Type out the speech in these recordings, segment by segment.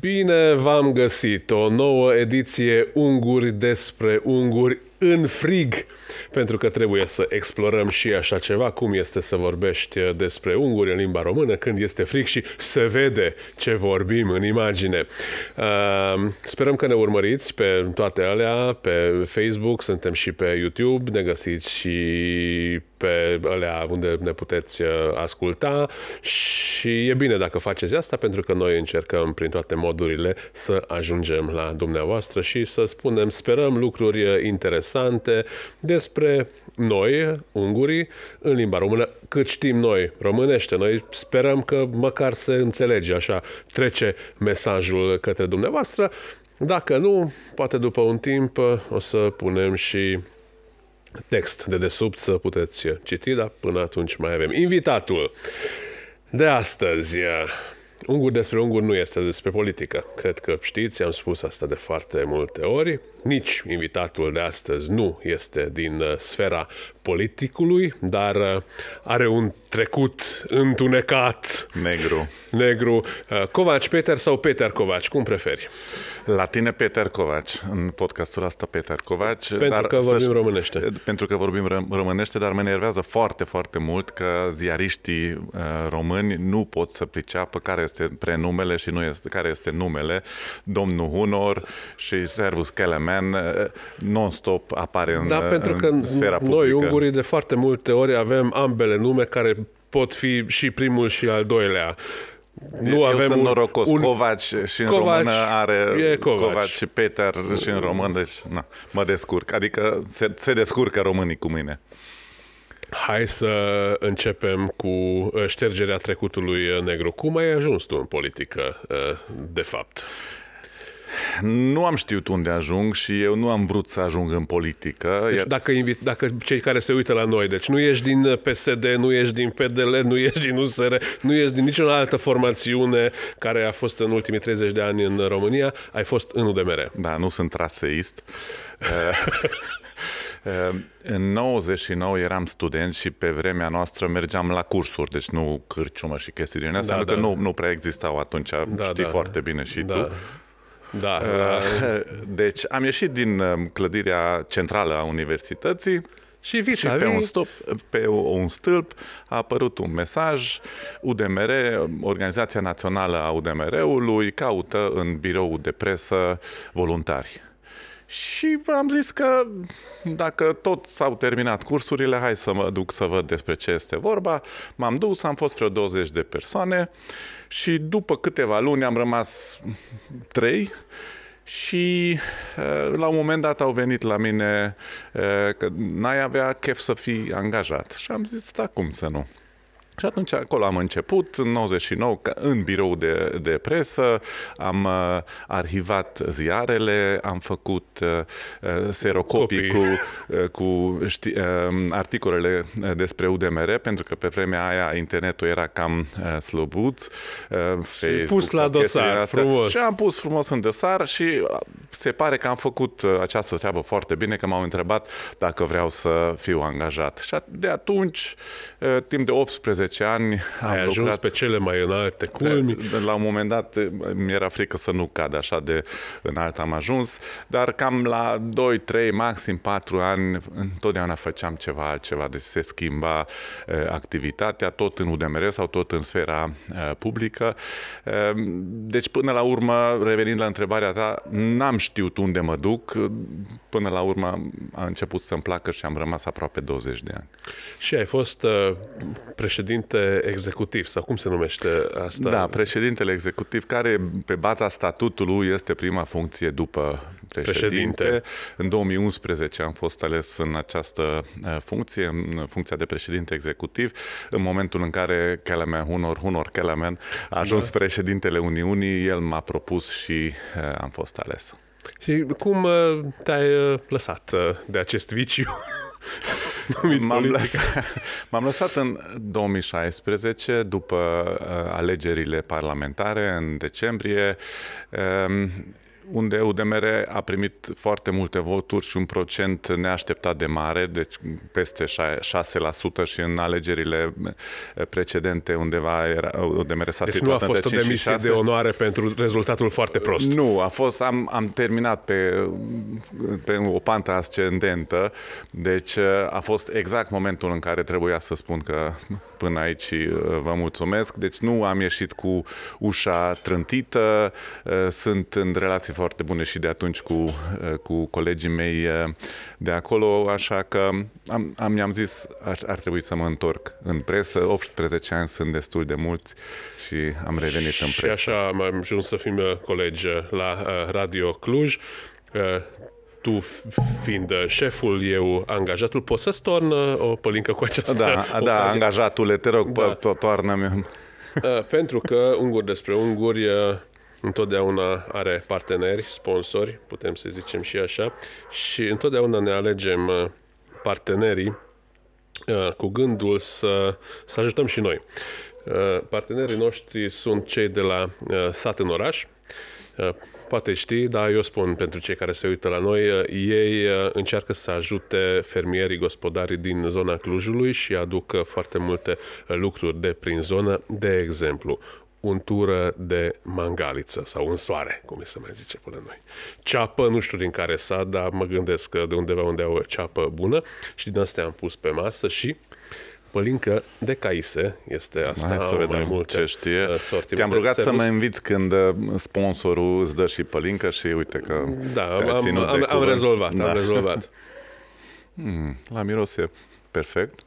Bine v-am găsit! O nouă ediție Unguri despre unguri în frig, pentru că trebuie să explorăm și așa ceva, cum este să vorbești despre unguri în limba română când este frig și se vede ce vorbim în imagine. Sperăm că ne urmăriți pe toate alea, pe Facebook, suntem și pe YouTube, ne găsiți și pe alea unde ne puteți asculta și e bine dacă faceți asta, pentru că noi încercăm prin toate modurile să ajungem la dumneavoastră și să spunem, sperăm, lucruri interesante despre noi, ungurii, în limba română, cât știm noi românește. Noi sperăm că măcar se înțelege, așa trece mesajul către dumneavoastră. Dacă nu, poate după un timp o să punem și text de desubt să puteți citi, dar până atunci mai avem invitatul de astăzi. Unguri despre unguri nu este despre politică. Cred că știți, am spus asta de foarte multe ori. Nici invitatul de astăzi nu este din sfera politicului, dar are un trecut întunecat. Negru. Covaci Peter sau Peter Covaci? Cum preferi? La tine Peter Covaci, în podcastul ăsta Peter Covaci. Pentru că vorbim românește. Pentru că vorbim românește, dar mă enervează foarte, foarte mult că ziariștii români nu pot să priceapă care este prenumele și care este numele. Domnul Hunor și Servus Kelemen non-stop apare în pentru că sfera publică. Noi, ungurii, de foarte multe ori avem ambele nume care pot fi și primul și al doilea. Eu sunt norocos. Covaci și în română are Covaci și Peter și în român, deci mă descurc. Adică se descurcă românii cu mine. Hai să începem cu ștergerea trecutului negru. Cum ai ajuns tu în politică, de fapt? Nu am știut unde ajung și eu nu am vrut să ajung în politică. Deci dacă cei care se uită la noi, deci nu ești din PSD, nu ești din PDL, nu ești din USR, nu ești din niciun altă formațiune care a fost în ultimii 30 de ani în România, ai fost în UDMR. Da, nu sunt traseist. În 99 eram student și pe vremea noastră mergeam la cursuri, deci nu cârciumă și chestii din astea, că nu prea existau atunci, știi foarte bine și tu. Da. Deci am ieșit din clădirea centrală a universității și pe un stâlp a apărut un mesaj: UDMR, Organizația Națională a UDMR-ului, caută în biroul de presă voluntari. Și am zis că dacă tot s-au terminat cursurile, hai să mă duc să văd despre ce este vorba. M-am dus, am fost vreo 20 de persoane și după câteva luni am rămas 3 și la un moment dat au venit la mine că n-ai avea chef să fii angajat. Și am zis, da, cum să nu? Și atunci acolo am început, în 99, în birou de presă, am arhivat ziarele, am făcut serocopii cu articolele despre UDMR, pentru că pe vremea aia internetul era cam slăbuț. Și pus la dosar, frumos. Și am pus frumos în dosar și se pare că am făcut această treabă foarte bine, că m-au întrebat dacă vreau să fiu angajat. Și de atunci, timp de 18 ani ai ajuns pe cele mai înalte culmi. La un moment dat mi-era frică să nu cad așa de înalt am ajuns, dar cam la 2, 3, maxim 4 ani întotdeauna făceam ceva altceva, deci se schimba activitatea, tot în UDMR sau tot în sfera publică. Deci până la urmă, revenind la întrebarea ta, n-am știut unde mă duc, până la urmă a început să-mi placă și am rămas aproape 20 de ani. Și ai fost președinte executiv, sau cum se numește asta? Da, președintele executiv, care pe baza statutului este prima funcție după președinte. În 2011 am fost ales în această funcție, în funcția de președinte executiv, în momentul în care Hunor Kelemen a ajuns președintele Uniunii, el m-a propus și am fost ales. Și cum te-ai lăsat de acest viciu? M-am lăsat în 2016, după alegerile parlamentare, în decembrie. unde UDMR a primit foarte multe voturi și un procent neașteptat de mare, deci peste 6% și în alegerile precedente undeva UDMR s-a deci situat nu a fost o între 5 și demisie 6. de onoare pentru rezultatul foarte prost. Nu, am terminat pe o pantă ascendentă, deci a fost exact momentul în care trebuia să spun că până aici vă mulțumesc. Deci nu am ieșit cu ușa trântită, sunt în relații foarte bune și de atunci cu colegii mei de acolo, așa că mi-am zis ar trebui să mă întorc în presă. 18 ani sunt destul de mulți și am revenit în presă. Și așa am ajuns să fim colegi la Radio Cluj. Tu fiind șeful, eu angajatul, poți să-ți torn o pălincă cu această ocazie? Da, angajatule, te rog, toarnă-mi. Pentru că Unguri despre Unguri întotdeauna are parteneri, sponsori, putem să zicem și așa, și întotdeauna ne alegem partenerii cu gândul să ajutăm și noi. Partenerii noștri sunt cei de la Sat în Oraș. Poate știi, dar eu spun pentru cei care se uită la noi, ei încearcă să ajute fermierii, gospodarii din zona Clujului și aduc foarte multe lucruri de prin zonă, de exemplu, untură de mangaliță sau un soare, cum se mai zice până noi. Ceapă, nu știu din care sat, dar mă gândesc că de undeva unde au ceapă bună și din astea am pus pe masă și pălincă de caise, este asta. Hai să vedem mai multe ce știe. Sortimente. Te-am rugat să mă inviți când sponsorul îți dă și pălincă și uite că am rezolvat. La miros e perfect.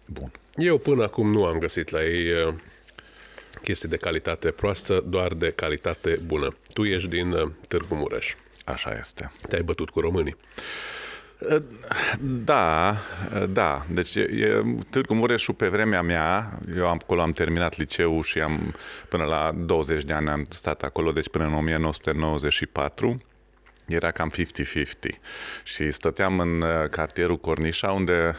Bun. Eu până acum nu am găsit la ei chestii de calitate proastă, doar de calitate bună. Tu ești din Târgu Mureș. Așa este. Te-ai bătut cu românii. Da. Deci Târgu Mureșul pe vremea mea, eu acolo am terminat liceul și până la 20 de ani am stat acolo, deci până în 1994. Era cam 50-50 și stăteam în cartierul Cornișa, unde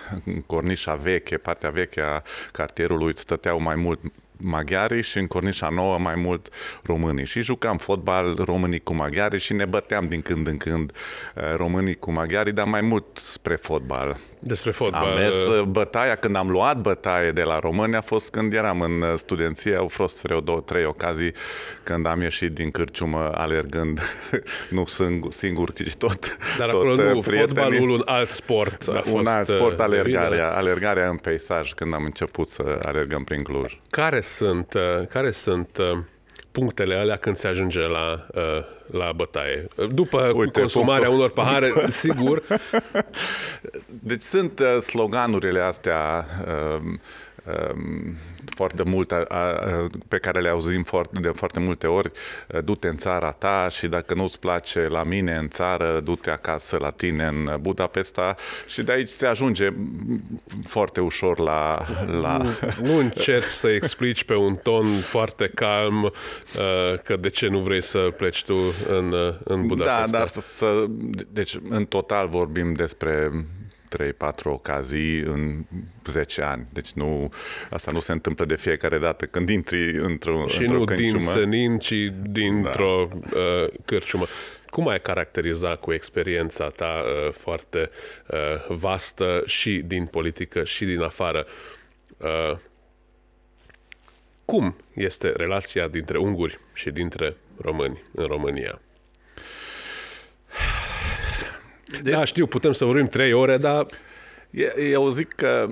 Cornișa veche, partea veche a cartierului, stăteau mai mult maghiarii și în Cornișa nouă mai mult românii. Și jucam fotbal românii cu maghiarii și ne băteam din când în când românii cu maghiarii, dar mai mult spre fotbal. Despre fotbal. Am mers bătaia, când am luat bătaie de la români a fost când eram în studenție, au fost vreo 2-3 ocazii când am ieșit din cârciumă alergând, nu singur, ci tot. Dar acolo nu, fotbalul un alt sport. Un alt sport, alergarea în peisaj, când am început să alergăm prin Cluj. Care sunt punctele alea când se ajunge la bătaie? După consumarea unor pahare, sigur. Deci sunt sloganurile astea foarte multe, pe care le auzim de foarte multe ori. Du-te în țara ta și dacă nu-ți place la mine în țară, du-te acasă la tine în Budapesta, și de aici se ajunge foarte ușor la... Nu încerci să explici pe un ton foarte calm că de ce nu vrei să pleci tu în Budapesta. Da, dar deci în total vorbim despre 3-4 ocazii în 10 ani. Deci asta nu se întâmplă de fiecare dată când intri într-o și nu cârciumă. din senin, ci dintr-o cârciumă. Cum ai caracteriza cu experiența ta foarte vastă și din politică și din afară? Cum este relația dintre unguri și dintre români în România? Da, știu, putem să vorbim 3 ore, dar... Eu zic că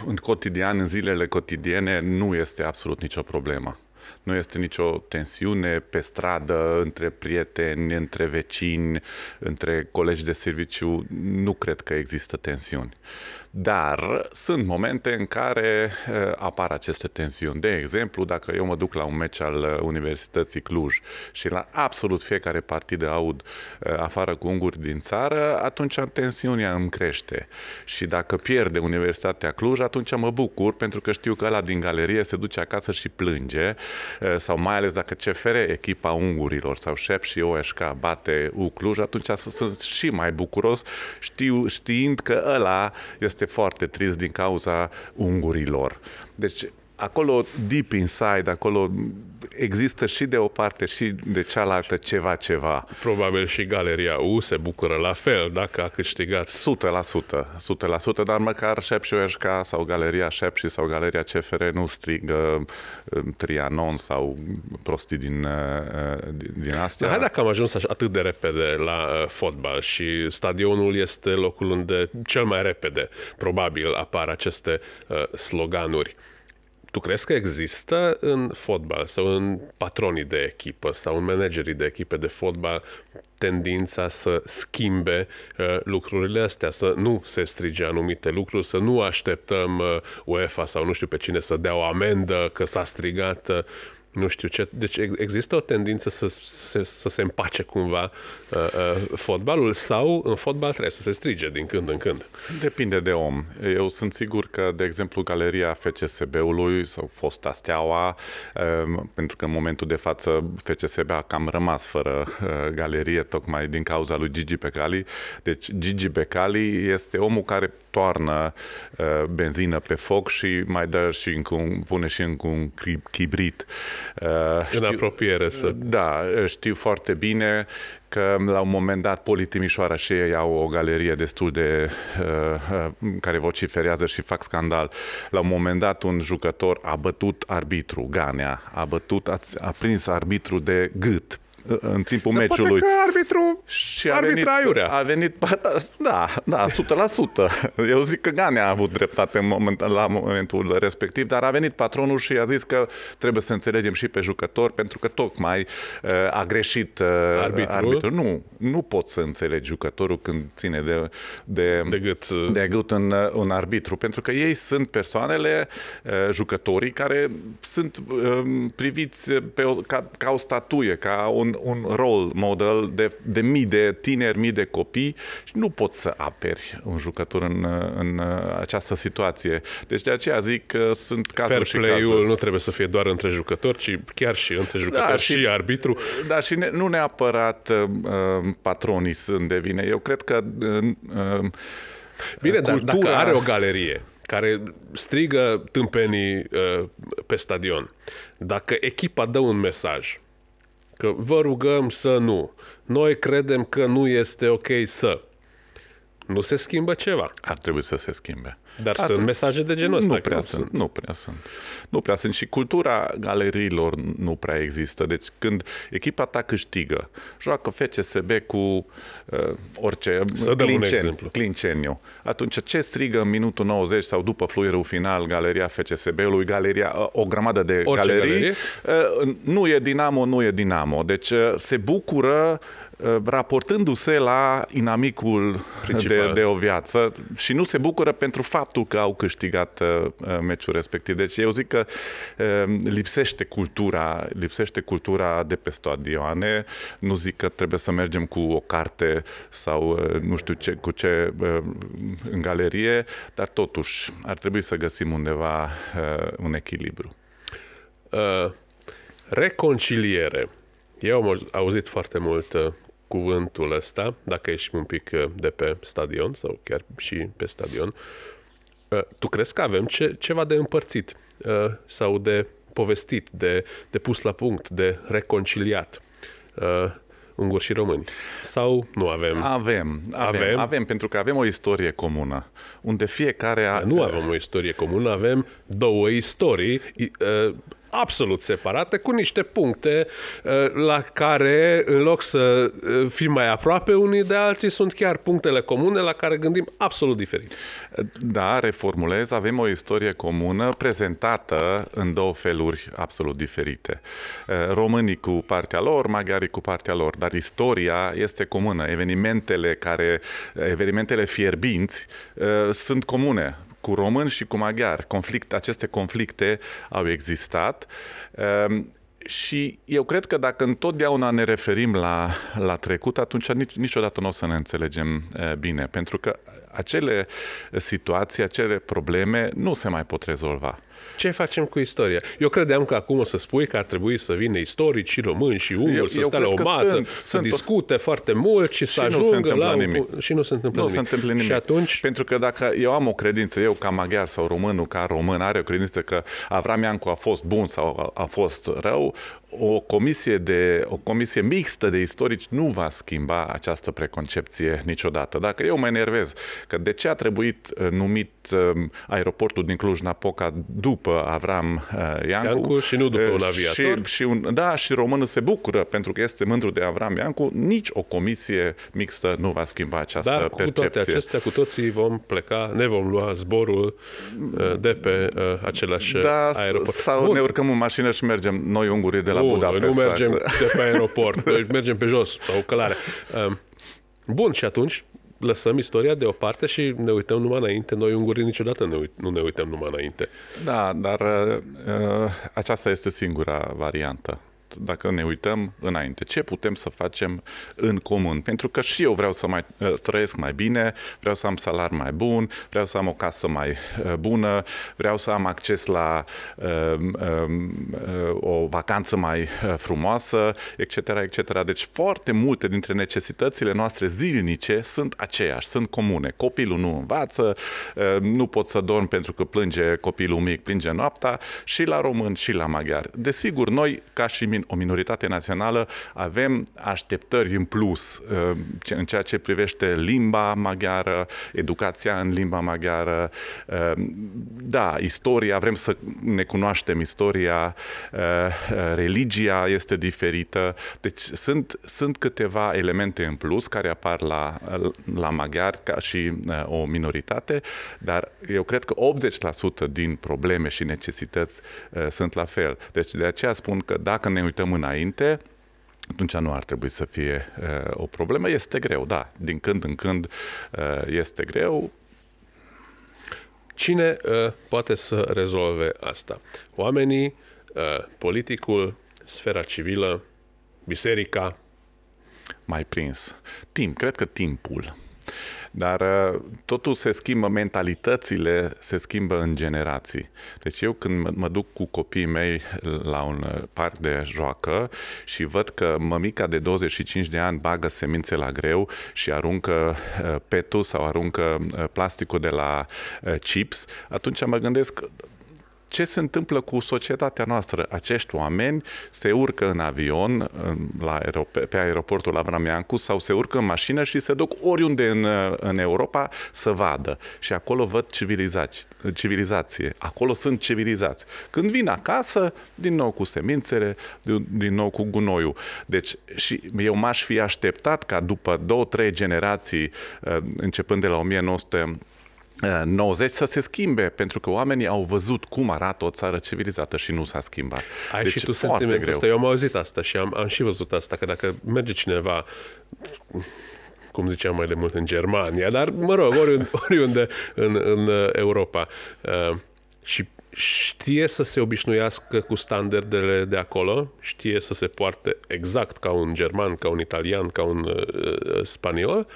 în cotidian, în zilele cotidiene, nu este absolut nicio problemă. Nu este nicio tensiune pe stradă, între prieteni, între vecini, între colegi de serviciu. Nu cred că există tensiuni. Dar sunt momente în care apar aceste tensiuni. De exemplu, dacă eu mă duc la un meci al Universității Cluj și la absolut fiecare partidă aud afară cu unguri din țară, atunci tensiunea îmi crește. Și dacă pierde Universitatea Cluj, atunci mă bucur, pentru că știu că ăla din galerie se duce acasă și plânge, sau mai ales dacă CFR, echipa ungurilor, sau Șep și OSK bate U Cluj, atunci sunt și mai bucuros, știind că ăla este foarte trist din cauza ungurilor. Deci acolo, deep inside, acolo există și de o parte și de cealaltă ceva. Probabil și Galeria U se bucură la fel dacă a câștigat. 100%, dar măcar Șepși OSK sau Galeria Șepși sau Galeria CFR nu strigă Trianon sau prostii din astea. Hai dacă am ajuns atât de repede la fotbal și stadionul este locul unde cel mai repede probabil apar aceste sloganuri. Tu crezi că există în fotbal sau în patronii de echipă sau în managerii de echipe de fotbal tendința să schimbe lucrurile astea, să nu se strige anumite lucruri, să nu așteptăm UEFA sau nu știu pe cine să dea o amendă că s-a strigat nu știu ce. Deci există o tendință să se împace cumva fotbalul sau în fotbal trebuie să se strige din când în când? Depinde de om. Eu sunt sigur că, de exemplu, Galeria FCSB-ului sau fosta Steaua, pentru că în momentul de față FCSB a cam rămas fără galerie tocmai din cauza lui Gigi Becali. Deci Gigi Becali este omul care toarnă benzină pe foc și mai dă și pune și încă un chibrit. În apropiere să... Da, știu foarte bine că la un moment dat Poli Timișoara și ei au o galerie destul de care vociferează și fac scandal. La un moment dat un jucător a bătut arbitru, Ganea, a prins arbitru de gât în timpul meciului. Poate că arbitru și a venit, da, 100%. Eu zic că Ganea a avut dreptate la momentul respectiv, dar a venit patronul și a zis că trebuie să înțelegem și pe jucător, pentru că tocmai a greșit arbitru. Nu poți să înțelegi jucătorul când ține de gât un arbitru, pentru că ei sunt persoanele, jucătorii, care sunt priviți ca o statuie, ca un role model de mii de tineri, mii de copii și nu poți să aperi un jucător în această situație. Deci de aceea zic că sunt cazuri și cazuri. Fair play-ul nu trebuie să fie doar între jucători, ci chiar și între jucători și arbitru. Da, și nu neapărat patronii sunt de vină. Eu cred că bine, dar dacă are o galerie care strigă tâmpenii pe stadion, dacă echipa dă un mesaj că vă rugăm să nu, noi credem că nu este ok să, nu se schimbă ceva. Ar trebui să se schimbe. Dar sunt mesaje de genul ăsta? Nu prea sunt. Și cultura galeriilor nu prea există. Deci când echipa ta câștigă, joacă FCSB cu orice, Clinceniu. Atunci ce strigă în minutul 90 sau după fluierul final Galeria FCSB-ului, o grămadă de galerii, nu e Dinamo. Deci se bucură raportându-se la inamicul de o viață și nu se bucură pentru faptul că au câștigat meciul respectiv. Deci eu zic că lipsește cultura de pe stadioane. Nu zic că trebuie să mergem cu o carte sau nu știu cu ce în galerie, dar totuși ar trebui să găsim undeva un echilibru. Reconciliere. Eu am auzit foarte mult cuvântul ăsta, dacă ești un pic de pe stadion sau chiar și pe stadion. Tu crezi că avem ceva de împărțit sau de povestit, de pus la punct, de reconciliat? Unguri și români. Sau nu avem? Avem, pentru că avem o istorie comună, unde fiecare Nu avem o istorie comună, avem două istorii absolut separate, cu niște puncte la care, în loc să fim mai aproape unii de alții, sunt chiar punctele comune la care gândim absolut diferit. Da, reformulez, avem o istorie comună prezentată în două feluri absolut diferite. Românii cu partea lor, maghiarii cu partea lor, dar istoria este comună. Evenimentele fierbinți sunt comune cu români și cu maghiari. Aceste conflicte au existat și eu cred că dacă întotdeauna ne referim la trecut, atunci niciodată nu o să ne înțelegem bine, pentru că acele situații, acele probleme nu se mai pot rezolva. Ce facem cu istoria? Eu credeam că acum o să spui că ar trebui să vină istorici și români și unguri, să stea la o masă, să discute foarte mult și să ajungă la... Și nu se întâmplă nimic. Și atunci... Pentru că dacă eu am o credință, eu ca maghiar sau românul ca român are o credință că Avram Iancu a fost bun sau a fost rău, o comisie mixtă de istorici nu va schimba această preconcepție niciodată. Dacă eu mă enervez că de ce a trebuit numit aeroportul din Cluj-Napoca după Avram Iancu și nu după un aviator. Și românul se bucură pentru că este mândru de Avram Iancu, nici o comisie mixtă nu va schimba această percepție. Dar cu toate acestea, cu toții vom pleca, ne vom lua zborul de pe același aeroport. Sau ne urcăm în mașină și mergem noi ungurii de la Budapesta. Nu mergem de pe aeroport, noi mergem pe jos sau călare. Bun, și atunci lăsăm istoria deoparte și ne uităm numai înainte. Noi ungurii niciodată nu ne uităm numai înainte. Da, dar aceasta este singura variantă. Dacă ne uităm înainte, ce putem să facem în comun? Pentru că și eu vreau să mai trăiesc mai bine, vreau să am salariu mai bun, vreau să am o casă mai bună, vreau să am acces la o vacanță mai frumoasă, etc., etc. Deci foarte multe dintre necesitățile noastre zilnice sunt aceeași, sunt comune. Copilul nu învață, nu pot să dorm pentru că plânge copilul mic, plânge noaptea, și la român și la maghiar. Desigur, noi, ca și o minoritate națională, avem așteptări în plus în ceea ce privește limba maghiară, educația în limba maghiară, da, istoria, vrem să ne cunoaștem istoria, religia este diferită, deci sunt câteva elemente în plus care apar la maghiari ca și o minoritate, dar eu cred că 80% din probleme și necesități sunt la fel. Deci de aceea spun că dacă ne uităm înainte, atunci nu ar trebui să fie o problemă. Este greu, da. Din când în când este greu. Cine poate să rezolve asta? Oamenii, politicul, sfera civilă, biserica? Mai prins. Cred că timpul. Dar totul se schimbă, mentalitățile se schimbă în generații. Deci eu când mă duc cu copiii mei la un parc de joacă și văd că mămica de 25 de ani bagă semințe la greu și aruncă petul sau aruncă plasticul de la chips, atunci mă gândesc ce se întâmplă cu societatea noastră. Acești oameni se urcă în avion pe aeroportul Avram Iancu sau se urcă în mașină și se duc oriunde în Europa să vadă. Și acolo văd civilizație. Acolo sunt civilizați. Când vin acasă, din nou cu semințele, din nou cu gunoiul. Deci și eu m-aș fi așteptat ca după 2-3 generații, începând de la 1990 să se schimbe, pentru că oamenii au văzut cum arată o țară civilizată și nu s-a schimbat. Ai deci și tu sentimentul ăsta. Eu am auzit asta și am și văzut asta, că dacă merge cineva, cum ziceam mai de mult, în Germania, dar mă rog, oriunde în Europa, și știe să se obișnuiască cu standardele de acolo, știe să se poarte exact ca un german, ca un italian, ca un spaniol,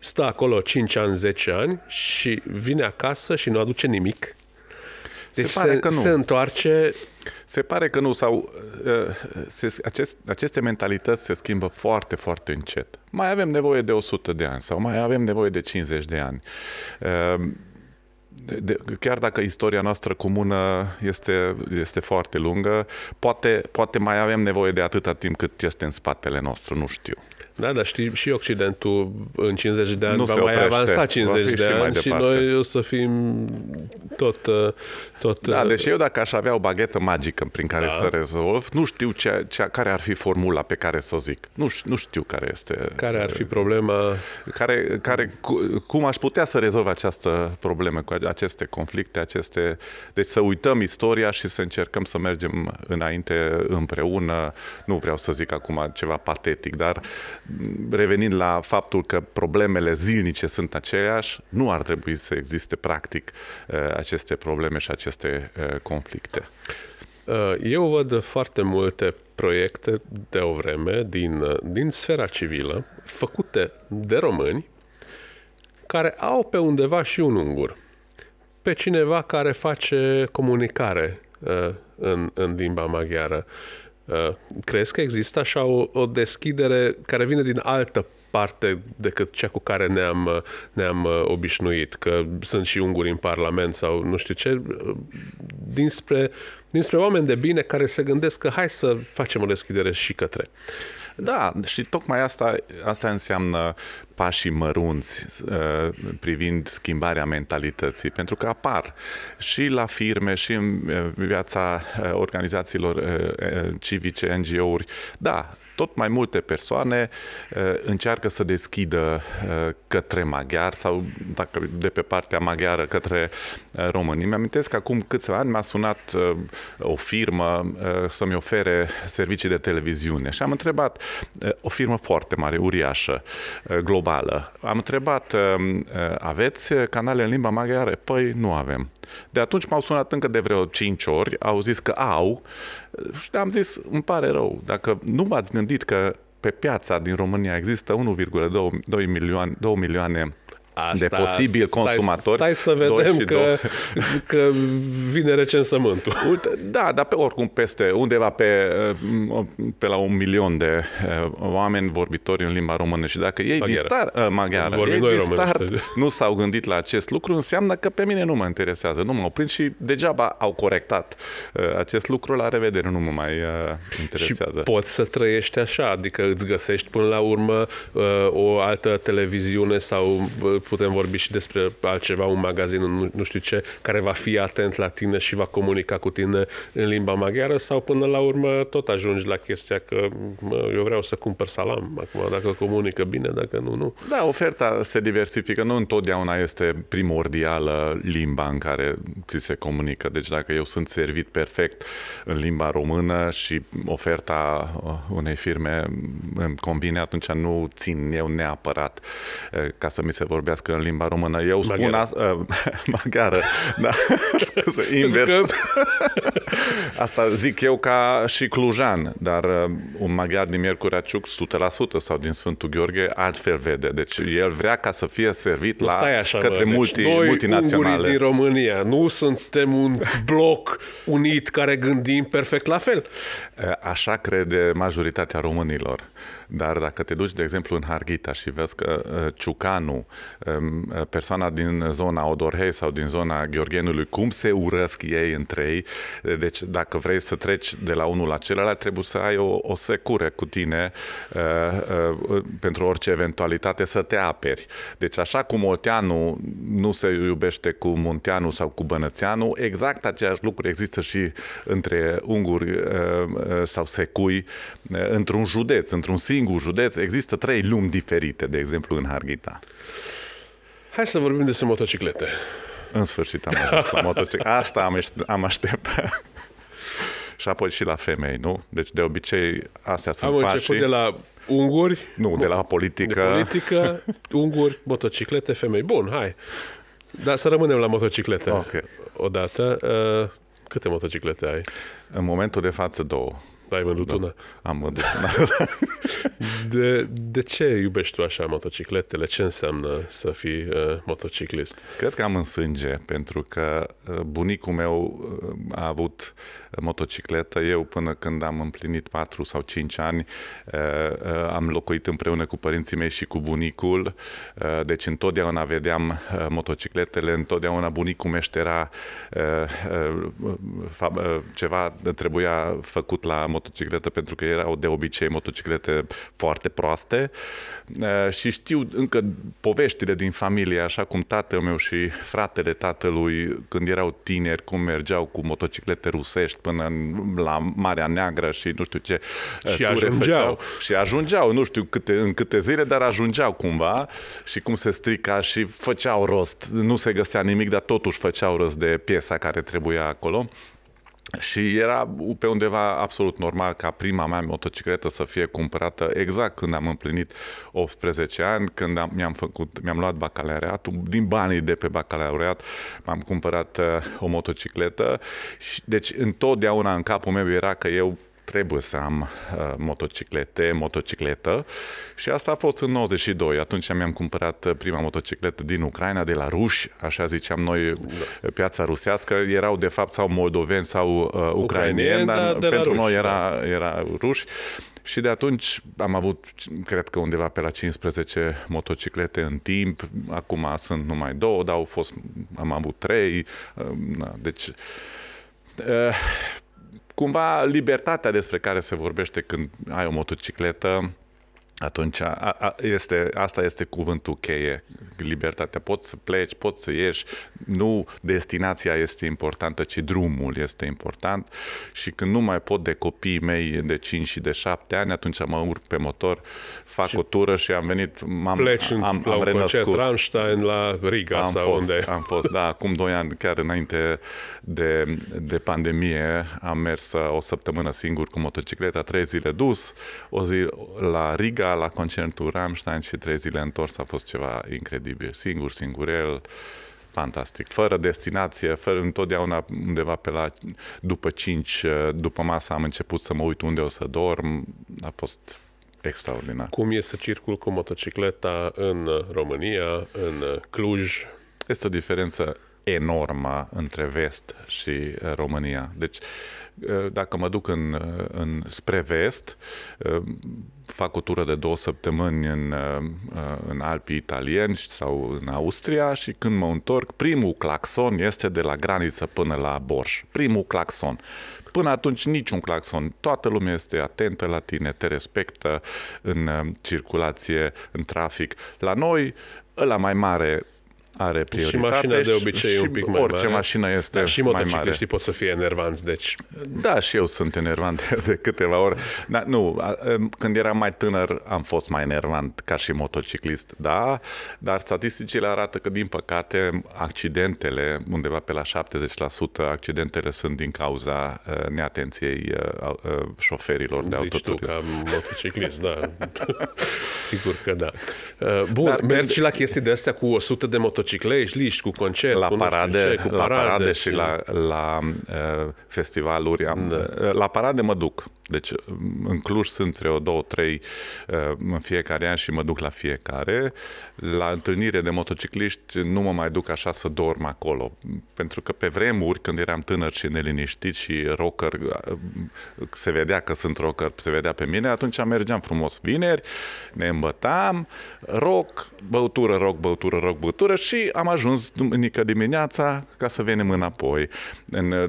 stă acolo 5 ani, 10 ani și vine acasă și nu aduce nimic. Deci se întoarce... Se pare că nu, sau aceste mentalități se schimbă foarte, foarte încet. Mai avem nevoie de 100 de ani sau mai avem nevoie de 50 de ani. Chiar dacă istoria noastră comună este foarte lungă, poate mai avem nevoie de atâta timp cât este în spatele nostru, nu știu. Da, dar știi, și Occidentul în 50 de ani va mai avansa 50 de ani și noi o să fim tot... Da, deci eu dacă aș avea o baghetă magică prin care să rezolv, nu știu care ar fi formula pe care să o zic. Nu știu care este... Care ar fi problema... Cum aș putea să rezolv această problemă cu aceste conflicte, deci să uităm istoria și să încercăm să mergem înainte împreună. Nu vreau să zic acum ceva patetic, dar revenind la faptul că problemele zilnice sunt aceleași, nu ar trebui să existe practic aceste probleme și aceste conflicte. Eu văd foarte multe proiecte de o vreme din sfera civilă, făcute de români, care au pe undeva și un ungur. pe cineva care face comunicare în limba maghiară. Crezi că există așa o deschidere care vine din altă parte decât cea cu care ne-am obișnuit, că sunt și unguri în Parlament sau nu știu ce, dinspre oameni de bine care se gândesc că hai să facem o deschidere și către. Da, și tocmai asta înseamnă pașii mărunți privind schimbarea mentalității, pentru că apar și la firme și în viața organizațiilor civice, NGO-uri. Da, tot mai multe persoane încearcă să deschidă către maghiar sau, dacă de pe partea maghiară, către români. Mi-amintesc că acum câțiva ani m-a sunat o firmă să-mi ofere servicii de televiziune și am întrebat, o firmă foarte mare, uriașă, globală, am întrebat, aveți canale în limba maghiară? Păi nu avem. De atunci m-au sunat încă de vreo 5 ori, au zis că au și am zis, îmi pare rău, dacă nu v-ați gândit că pe piața din România există 1,2 milioane de posibil consumatori. Stai să vedem că vine recensământul. Da, dar oricum peste undeva pe la 1 milion de oameni vorbitori în limba română și dacă ei maghiară, ei din start nu s-au gândit la acest lucru, înseamnă că pe mine nu mă interesează, nu m-au prins și degeaba au corectat acest lucru, la revedere, nu mă mai interesează. Și poți să trăiești așa, adică îți găsești până la urmă o altă televiziune sau putem vorbi și despre altceva, un magazin, nu știu ce, care va fi atent la tine și va comunica cu tine în limba maghiară sau până la urmă tot ajungi la chestia că eu vreau să cumpăr salam acum, dacă comunică bine, dacă nu. Da, oferta se diversifică, nu întotdeauna este primordială limba în care ți se comunică. Deci dacă eu sunt servit perfect în limba română și oferta unei firme îmi convine, atunci nu țin eu neapărat ca să mi se vorbească în limba română. Eu spun maghiară, da, scuze, invers. Asta zic eu ca și clujan, dar un maghiar din Miercurea Ciuc 100% sau din Sfântul Gheorghe altfel vede. Deci el vrea ca să fie servit către multinaționale. Noi, din România, nu suntem un bloc unit care gândim perfect la fel. Așa crede majoritatea românilor. Dar dacă te duci, de exemplu, în Harghita și vezi că ciucanul, persoana din zona Odorhei sau din zona Gheorghenului, cum se urăsc ei între ei, deci dacă vrei să treci de la unul la celălalt, trebuie să ai o secură cu tine pentru orice eventualitate să te aperi. Deci așa cum olteanul nu se iubește cu munteanul sau cu bănățeanul, exact același lucru există și între unguri sau secui într-un județ, într-un singur județ, există 3 lumi diferite, de exemplu, în Harghita. Hai să vorbim despre motociclete. În sfârșit am ajuns la motociclete. Asta am așteptat. Și apoi și la femei, nu? Deci, de obicei, astea sunt pașii. Am început de la unguri. Nu, de la politică. De politică, unguri, motociclete, femei. Bun, hai. Dar să rămânem la motociclete. Okay. Odată. Câte motociclete ai? În momentul de față 2. Ai vândut una? Am vândut una. De ce iubești tu așa motocicletele? Ce înseamnă să fii motociclist? Cred că am în sânge, pentru că bunicul meu a avut motocicletă. Eu, până când am împlinit 4 sau 5 ani, am locuit împreună cu părinții mei și cu bunicul. Deci întotdeauna vedeam motocicletele, întotdeauna bunicul meștera ceva trebuia făcut la motocicletă, pentru că erau de obicei motociclete foarte proaste și știu încă poveștile din familie, așa cum tatăl meu și fratele tatălui, când erau tineri, cum mergeau cu motociclete rusești până la Marea Neagră și nu știu ce și ajungeau, nu știu în câte zile, dar ajungeau cumva și cum se strica și făceau rost. Nu se găsea nimic, dar totuși făceau rost de piesa care trebuia acolo. Și era pe undeva absolut normal ca prima mea motocicletă să fie cumpărată exact când am împlinit 18 ani, când mi-am luat bacalaureatul, din banii de pe bacalaureat m-am cumpărat o motocicletă. Deci întotdeauna în capul meu era că eu trebuie să am motocicletă și asta a fost în 92. Atunci mi-am cumpărat prima motocicletă din Ucraina, de la ruși, așa ziceam noi, piața rusească. Erau de fapt sau moldoveni sau ucraineni, dar pentru noi era ruși. Și de atunci am avut, cred că undeva pe la 15 motociclete în timp. Acum sunt numai 2, dar am avut 3. Deci, cumva, libertatea despre care se vorbește când ai o motocicletă, atunci asta este cuvântul cheie, libertatea. Poți să pleci, poți să ieși, nu destinația este importantă, ci drumul este important. Și când nu mai pot de copiii mei de 5 și de 7 ani, atunci mă urc pe motor, fac o tură și am venit, am la un renăscut. concert Rammstein la Riga unde? Am fost, da, acum 2 ani, chiar înainte de pandemie, am mers o săptămână singur cu motocicleta, 3 zile dus, o zi la Riga, la concertul Rammstein și 3 zile întors. A fost ceva incredibil. Singurel, fantastic. Fără destinație, întotdeauna undeva după 5, după masă am început să mă uit unde o să dorm. A fost extraordinar. Cum e să circul cu motocicleta în România, în Cluj? Este o diferență enormă între vest și România. Deci, dacă mă duc spre vest, fac o tură de 2 săptămâni în Alpii italieni sau în Austria și când mă întorc, primul claxon este de la graniță până la Borș. Primul claxon. Până atunci niciun claxon. Toată lumea este atentă la tine, te respectă în circulație, în trafic. La noi, ăla mai mare are prioritate. Și mașina de obicei e un pic mai orice mare. Mașină este dar și mai mare. motocicliștii pot să fie enervanți, deci... Da, și eu sunt enervant de câteva ori. Dar nu, când eram mai tânăr am fost mai enervant ca și motociclist, da, dar statisticile arată că, din păcate, accidentele, undeva pe la 70%, accidentele sunt din cauza neatenției șoferilor de autoturism. Zici tu, ca motociclist, da. Sigur că da. Bun, mergi la chestii de astea cu 100 de motocicliști, cu concert, la cu parade și la festivaluri. La parade mă duc. Deci în Cluj sunt 2, 3 în fiecare an și mă duc la fiecare. La întâlnire de motocicliști nu mă mai duc așa să dorm acolo. Pentru că pe vremuri, când eram tânăr și neliniștit și rocker, se vedea că sunt rocker, se vedea pe mine, atunci mergeam frumos vineri, ne îmbătam, rock, băutură și am ajuns duminică dimineața ca să venim înapoi.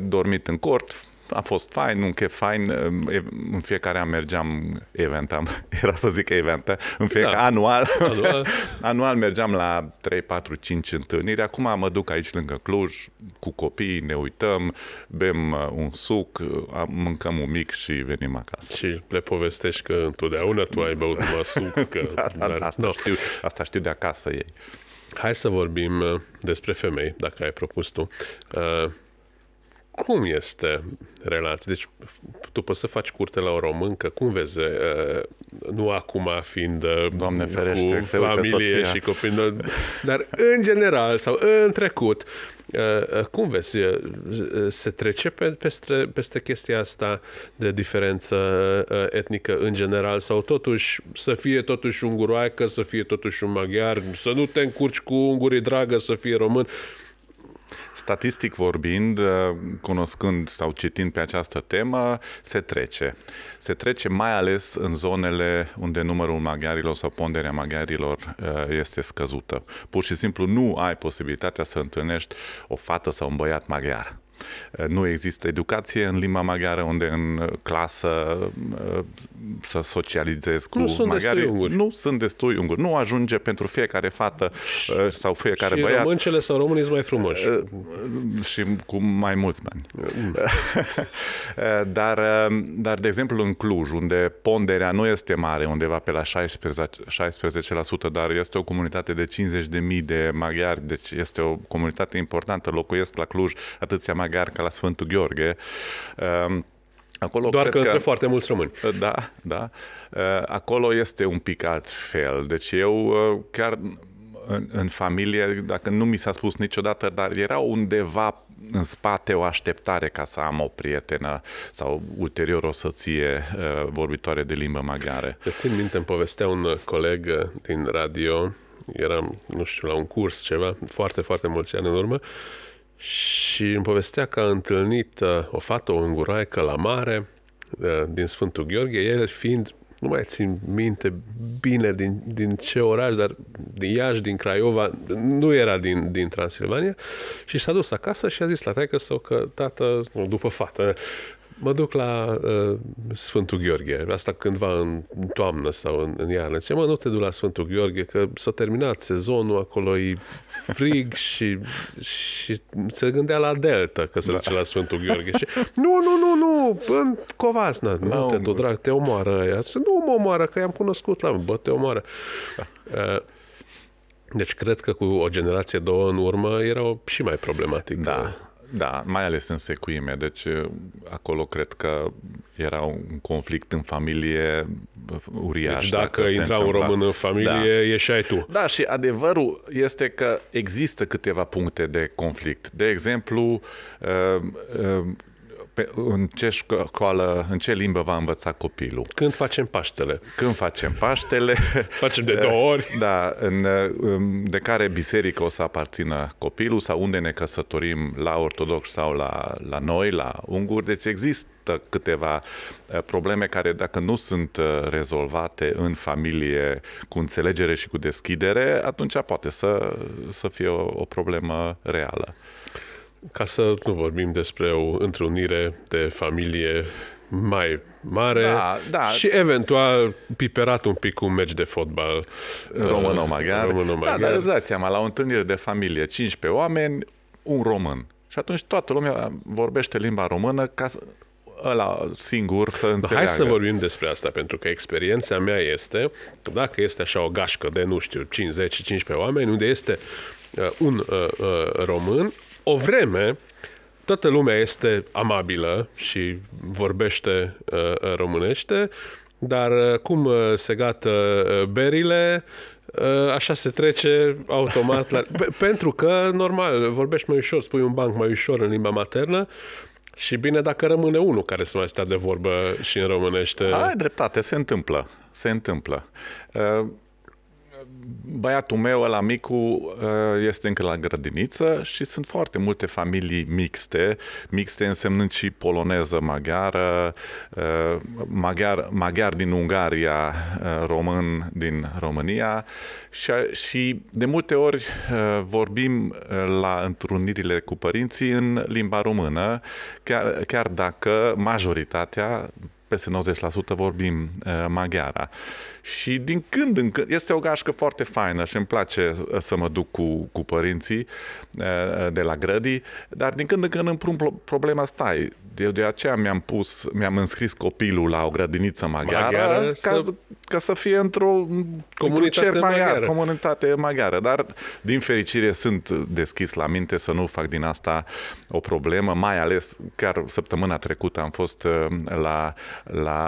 Dormit în cort. A fost fain, un chef fain, în fiecare an mergeam, anual mergeam la 3, 4, 5 întâlniri. Acum mă duc aici lângă Cluj cu copiii, ne uităm, bem un suc, mâncăm un mic și venim acasă. Și le povestești că întotdeauna tu ai băut numai suc. Asta știu de acasă ei. Hai să vorbim despre femei, dacă ai propus tu. Cum este relația? Deci, tu poți să faci curte la o româncă, cum vezi, nu acum fiind Doamne ferește, cu familie și copii, dar în general sau în trecut, cum vezi, se trece peste chestia asta de diferență etnică în general sau totuși să fie totuși unguroaică, să fie totuși un maghiar, să nu te încurci cu ungurii, dragă, să fie român? Statistic vorbind, cunoscând sau citind pe această temă, se trece. Se trece mai ales în zonele unde numărul maghiarilor sau ponderea maghiarilor este scăzută. Pur și simplu nu ai posibilitatea să întâlnești o fată sau un băiat maghiar. Nu există educație în limba maghiară unde în clasă să socializezi cu maghiarii. Nu sunt destui unguri. Nu ajunge pentru fiecare fată sau fiecare băiat. Și româncele sau românii sunt mai frumoși. Și cu mai mulți bani. Dar, de exemplu, în Cluj, unde ponderea nu este mare, undeva pe la 16%, dar este o comunitate de 50.000 de maghiari, deci este o comunitate importantă, locuiesc la Cluj atâția maghiari ca la Sfântul Gheorghe. Acolo doar că între foarte mulți români. Da. Acolo este un pic altfel. Deci eu chiar în familie, dacă nu mi s-a spus niciodată, dar era undeva în spate o așteptare ca să am o prietenă sau ulterior o soție vorbitoare de limbă maghiară. Eu țin minte, îmi povestea un coleg din radio, eram, nu știu, la un curs ceva, foarte, foarte mulți ani în urmă, și îmi povestea că a întâlnit o fată, o unguroaică la mare din Sfântul Gheorghe, el fiind, nu mai țin minte bine din ce oraș, dar din Iași, din Craiova, nu era din Transilvania, și s-a dus acasă și a zis la taică-său că tată, după fată, mă duc la Sfântul Gheorghe, asta cândva în toamnă sau în iarnă. Zice, mă, nu te duci la Sfântul Gheorghe, că s-a terminat sezonul, acolo e frig și se gândea la Delta, că se duce la Sfântul Gheorghe. Și, nu, în Covasna, nu te duc, drag, te omoară aia. Zice, nu mă omoară, că i-am cunoscut la bă, te omoară. Deci cred că cu o generație, două în urmă erau și mai problematic. Da, mai ales în secuime, deci acolo cred că era un conflict în familie uriaș. Deci dacă intra un român în familie, ieșeai tu. Da, și adevărul este că există câteva puncte de conflict. De exemplu, în ce școală, în ce limbă va învăța copilul? Când facem Paștele. Facem de 2 ori. Da, de care biserică o să aparțină copilul sau unde ne căsătorim, la ortodox sau la noi, la unguri. Deci există câteva probleme care, dacă nu sunt rezolvate în familie cu înțelegere și cu deschidere, atunci poate să fie o problemă reală. Ca să nu vorbim despre o întrunire de familie mai mare și eventual piperat un pic cu un meci de fotbal româno-maghiar. Da, dar îți dați seama, la o întâlnire de familie, 15 oameni, un român. Și atunci toată lumea vorbește limba română ca ăla singur să înțeleagă. Hai să vorbim despre asta, pentru că experiența mea este că dacă este așa o gașcă de, nu știu, 5-10-15 oameni, unde este un român, o vreme toată lumea este amabilă și vorbește românește, dar cum se gată berile, așa se trece automat la... Pentru că, normal, vorbești mai ușor, spui un banc mai ușor în limba maternă și bine dacă rămâne unul care să mai stea de vorbă și în românește. Ai dreptate, se întâmplă. Băiatul meu, ăla micu, este încă la grădiniță și sunt foarte multe familii mixte însemnând și poloneză, maghiară, maghiar din Ungaria, român din România și de multe ori vorbim la întrunirile cu părinții în limba română, chiar dacă majoritatea, peste 90% vorbim maghiara. Și din când în când, este o gașcă foarte faină și îmi place să mă duc cu părinții de la grădii, dar din când în când îmi pun problema, stai, eu de aceea mi-am înscris copilul la o grădiniță maghiară ca să fie într-o comunitate maghiară. Dar, din fericire, sunt deschis la minte să nu fac din asta o problemă, mai ales, chiar săptămâna trecută am fost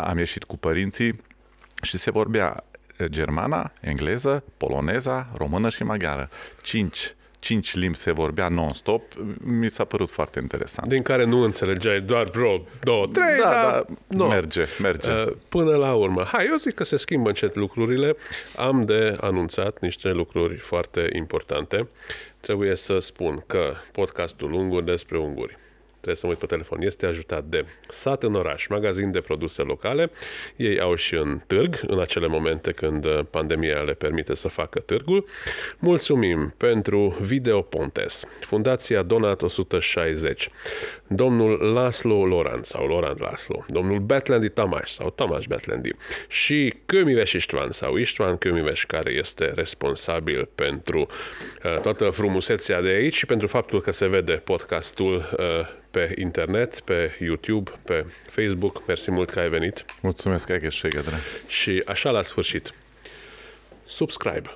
am ieșit cu părinții și se vorbea germana, engleză, poloneza, română și maghiară. 5 limbi se vorbea non-stop, mi s-a părut foarte interesant. Din care nu înțelegeai doar vreo 2, 3, dar merge. Până la urmă. Eu zic că se schimbă încet lucrurile. Am de anunțat niște lucruri foarte importante. Trebuie să spun că podcastul Unguri despre unguri, trebuie să mă uit pe telefon, este ajutat de Sat în Oraș, magazin de produse locale. Ei au și în târg, în acele momente când pandemia le permite să facă târgul. Mulțumim pentru Video Pontes, Fundația Donat 160, domnul Laszlo Lorand sau Lorand Laszlo, domnul Betlendi Tamás sau Tamás Betlendi și Kőműves István sau István Kőműves, care este responsabil pentru toată frumusețea de aici și pentru faptul că se vede podcastul pe internet, pe YouTube, pe Facebook. Mersi mult că ai venit. Mulțumesc, că ai găsit. Și așa la sfârșit. Subscribe.